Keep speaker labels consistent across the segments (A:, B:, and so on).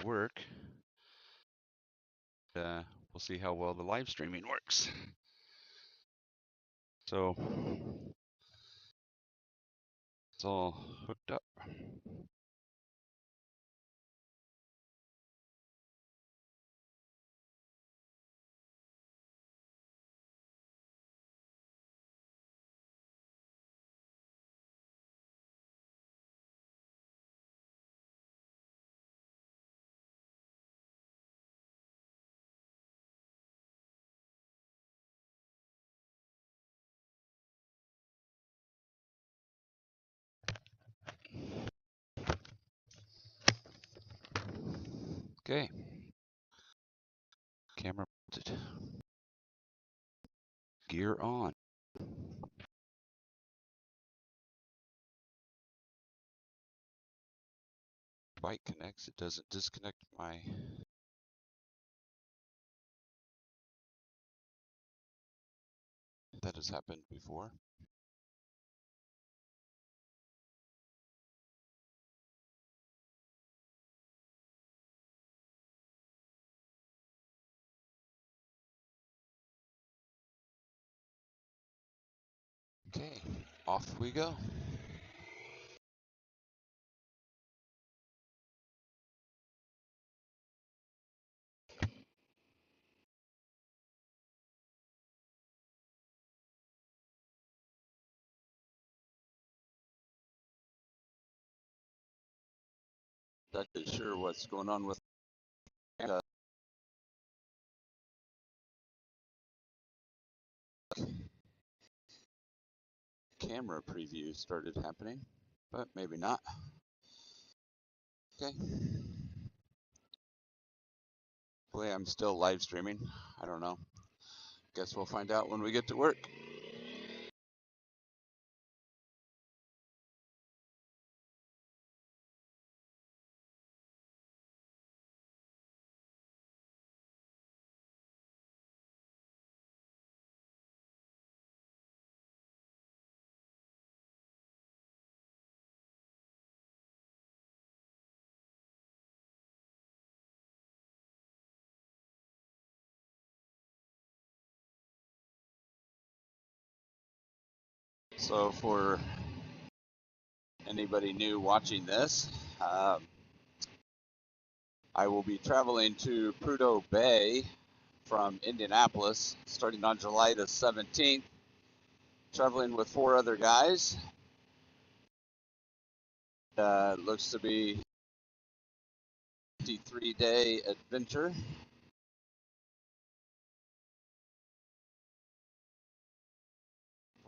A: work. We'll see how well the live streaming works. So it's all hooked up. Okay. Camera mounted. Gear on. Bike connects. It doesn't disconnect my. That has happened before. Okay, off we go. Not too sure what's going on with camera preview started happening, but maybe not. Okay. Hopefully I'm still live streaming. I don't know. Guess we'll find out when we get to work. So for anybody new watching this, I will be traveling to Prudhoe Bay from Indianapolis starting on July the 17th, traveling with 4 other guys. Looks to be a 53-day adventure.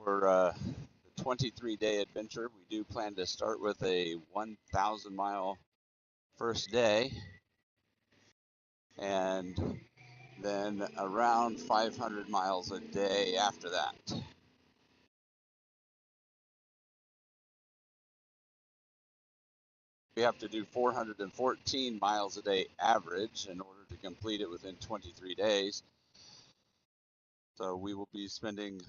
A: For the 23-day adventure, we do plan to start with a 1,000-mile first day, and then around 500 miles a day after that. We have to do 414 miles a day average in order to complete it within 23 days. So we will be spending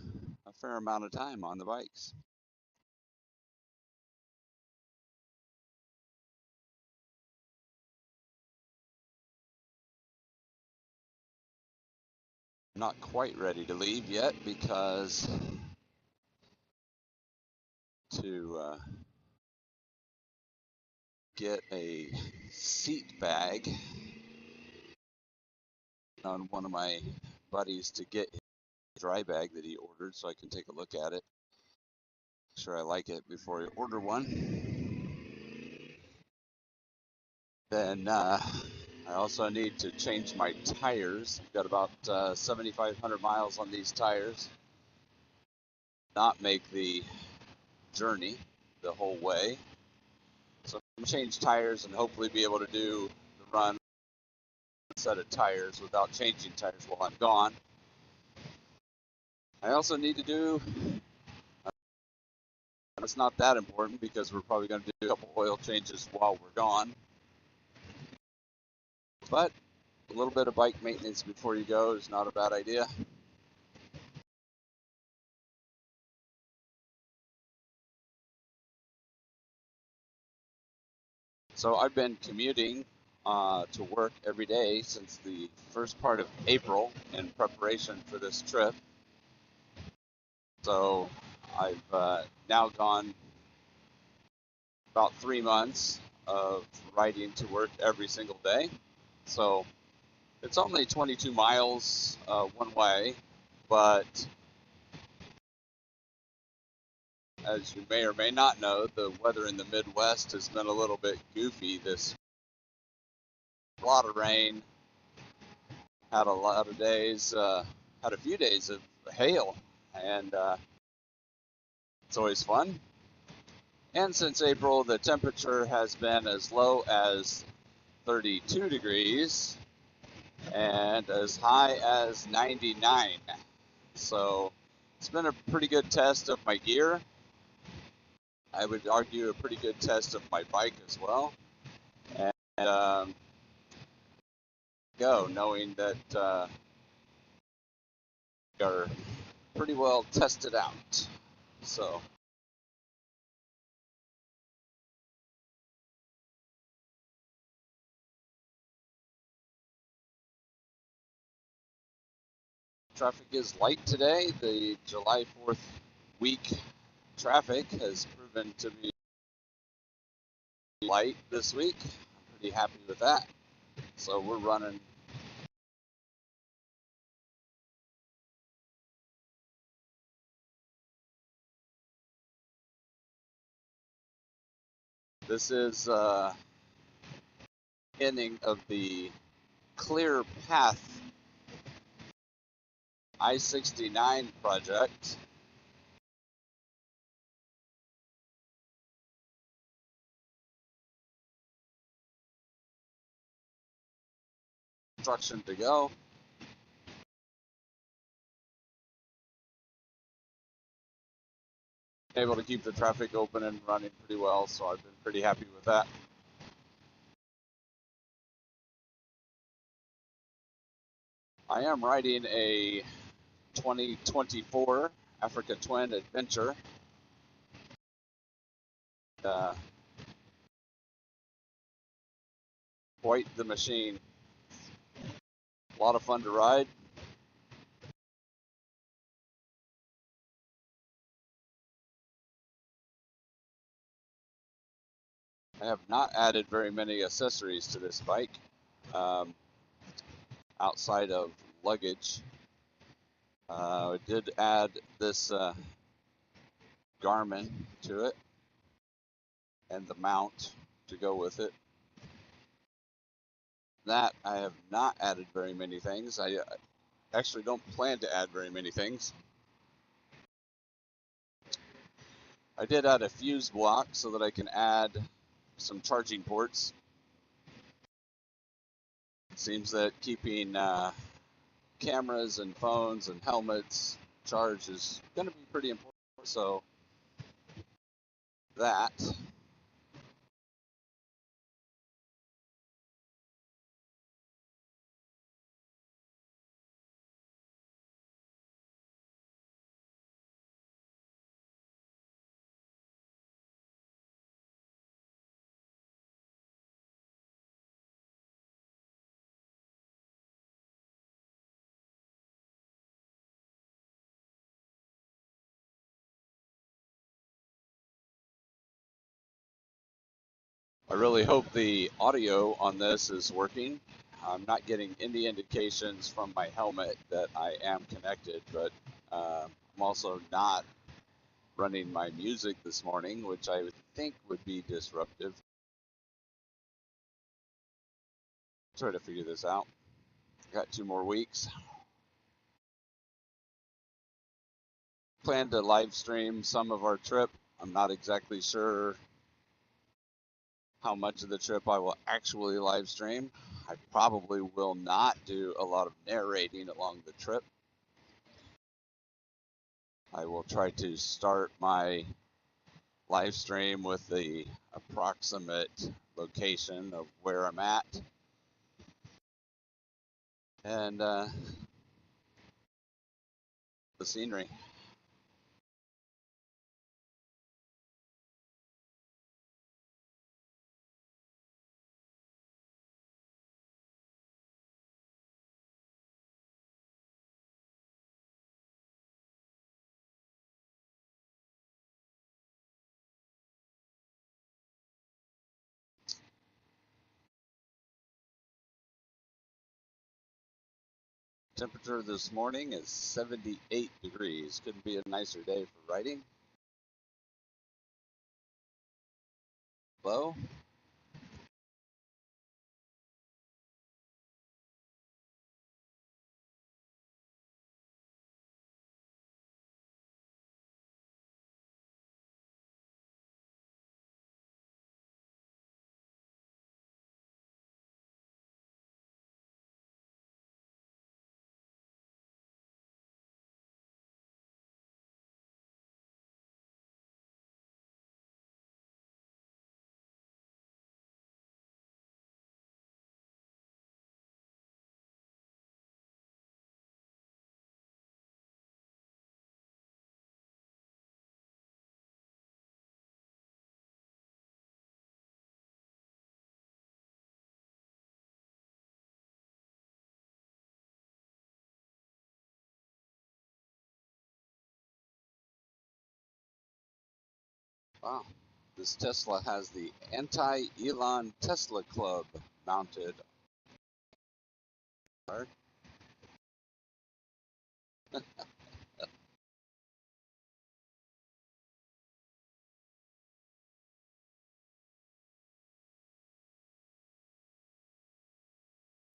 A: a fair amount of time on the bikes. Not quite ready to leave yet because to get a seat bag on one of my buddies to get a dry bag that he ordered so I can take a look at it. Make sure I like it before I order one. Then I also need to change my tires. I've got about 7,500 miles on these tires. Not make the journey the whole way. So I'm going to change tires and hopefully be able to do the run set of tires without changing tires while I'm gone. I also need to do, it's not that important because we're probably going to do a couple oil changes while we're gone. But a little bit of bike maintenance before you go is not a bad idea. So I've been commuting to work every day since the first part of April in preparation for this trip. So I've now gone about 3 months of riding to work every single day. So it's only 22 miles one way, but as you may or may not know, the weather in the Midwest has been a little bit goofy this. A lot of rain, had a lot of days, had a few days of hail, and it's always fun. And since April, the temperature has been as low as 32 degrees and as high as 99. So it's been a pretty good test of my gear. I would argue a pretty good test of my bike as well. And knowing that we are pretty well tested out. So traffic is light today. The July 4th week traffic has proven to be light this week. I'm pretty happy with that. So we're running. This is ending of the Clear Path I-69 project. Construction to go. Able to keep the traffic open and running pretty well, so I've been pretty happy with that. I am riding a 2024 Africa Twin Adventure. Uh, Quite the machine. A lot of fun to ride. I have not added very many accessories to this bike outside of luggage. I did add this Garmin to it and the mount to go with it. That I have not added very many things. I actually don't plan to add very many things. I did add a fuse block so that I can add some charging ports. It seems that keeping cameras and phones and helmets charged is going to be pretty important. So that. I really hope the audio on this is working. I'm not getting any indications from my helmet that I am connected, but I'm also not running my music this morning, which I would think would be disruptive. Try to figure this out. Got 2 more weeks. Plan to live stream some of our trip. I'm not exactly sure how much of the trip I will actually live stream. I probably will not do a lot of narrating along the trip. I will try to start my live stream with the approximate location of where I'm at and the scenery. Temperature this morning is 78 degrees. Couldn't be a nicer day for riding. Low. Wow. This Tesla has the anti-Elon Tesla Club mounted. To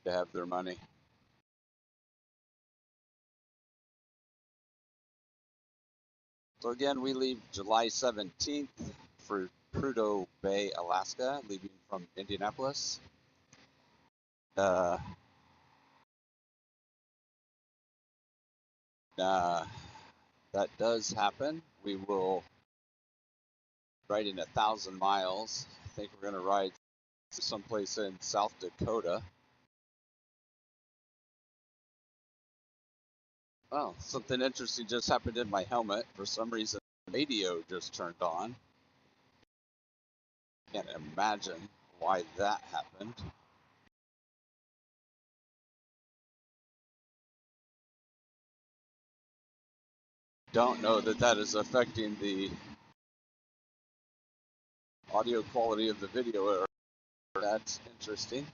A: have their money. So again, we leave July 17th for Prudhoe Bay, Alaska, leaving from Indianapolis. That does happen. We will riding 1,000 miles. I think we're going to ride someplace in South Dakota. Well, something interesting just happened in my helmet. For some reason, the radio just turned on. Can't imagine why that happened. Don't know that that is affecting the audio quality of the video. That's interesting.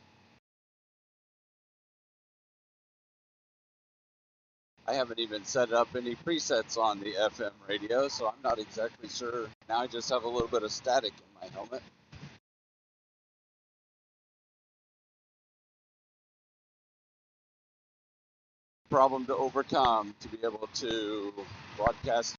A: I haven't even set up any presets on the FM radio, so I'm not exactly sure. Now I just have a little bit of static in my helmet. Problem to overcome to be able to broadcast.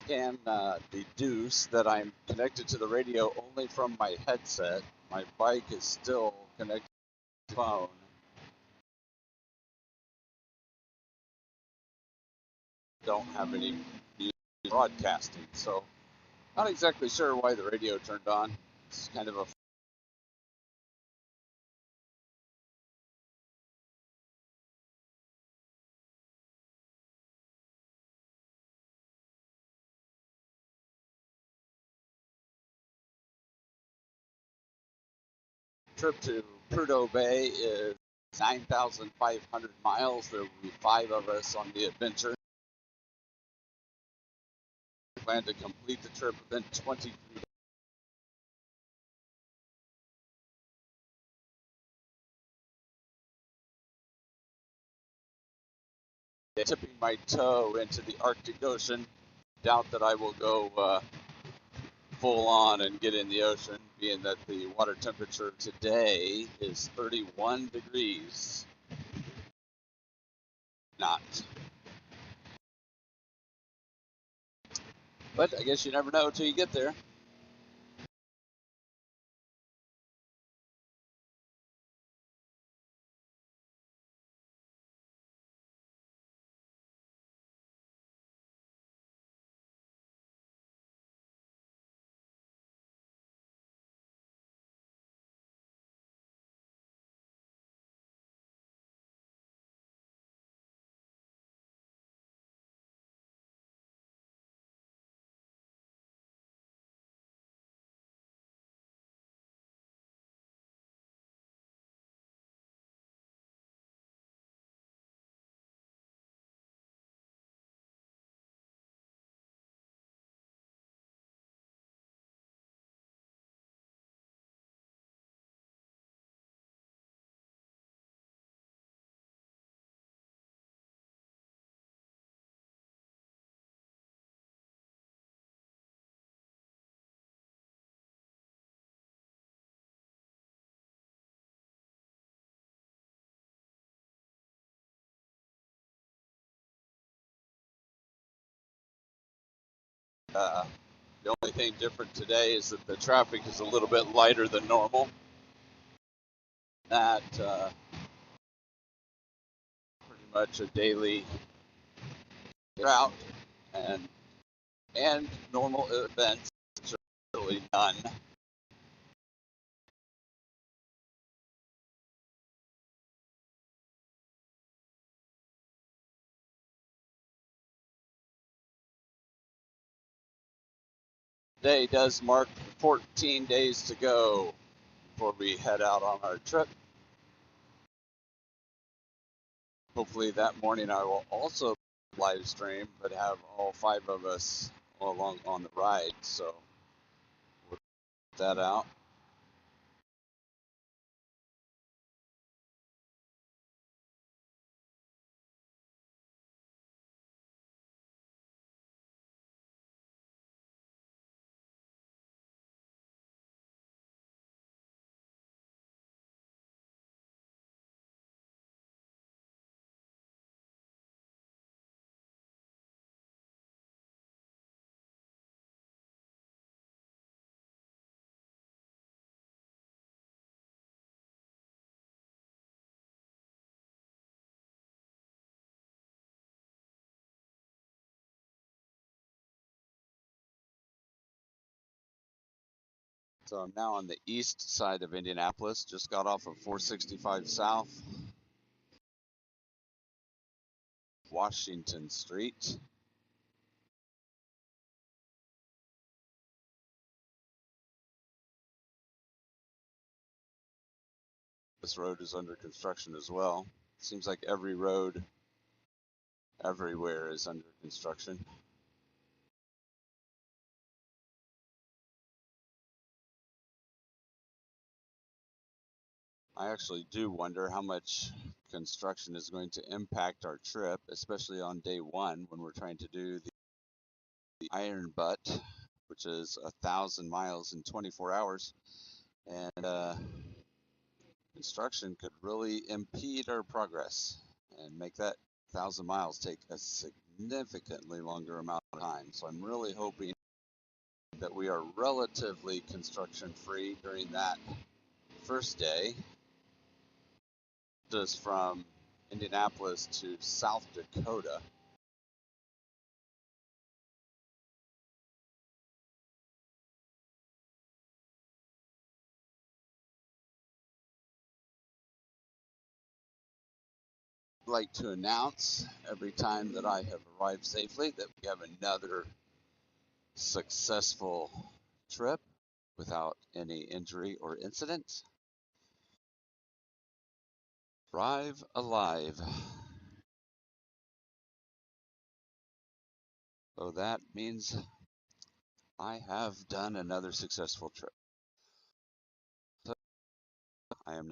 A: Can deduce that I'm connected to the radio only from my headset. My bike is still connected to the phone. Don't have any broadcasting, so not exactly sure why the radio turned on. It's kind of a trip to Prudhoe Bay is 9,500 miles. There will be 5 of us on the adventure. We plan to complete the trip within 23 days. Tipping my toe into the Arctic Ocean. Doubt that I will go full on and get in the ocean, being that the water temperature today is 31 degrees. not. But I guess you never know until you get there. Uh, the only thing different today is that the traffic is a little bit lighter than normal. That pretty much a daily route, and normal events are really none. Today does mark 14 days to go before we head out on our trip. Hopefully that morning I will also live stream, but have all 5 of us all along on the ride. So we'll put that out. So I'm now on the east side of Indianapolis. Just got off of 465 South, Washington Street. This road is under construction as well. Seems like every road everywhere is under construction. I actually do wonder how much construction is going to impact our trip, especially on day 1 when we're trying to do the Iron Butt, which is 1,000 miles in 24 hours. And construction could really impede our progress and make that 1,000 miles take a significantly longer amount of time. So I'm really hoping that we are relatively construction free during that first day. Just from Indianapolis to South Dakota. I'd like to announce every time that I have arrived safely that we have another successful trip without any injury or incident. Arrive alive. So that means I have done another successful trip. So I am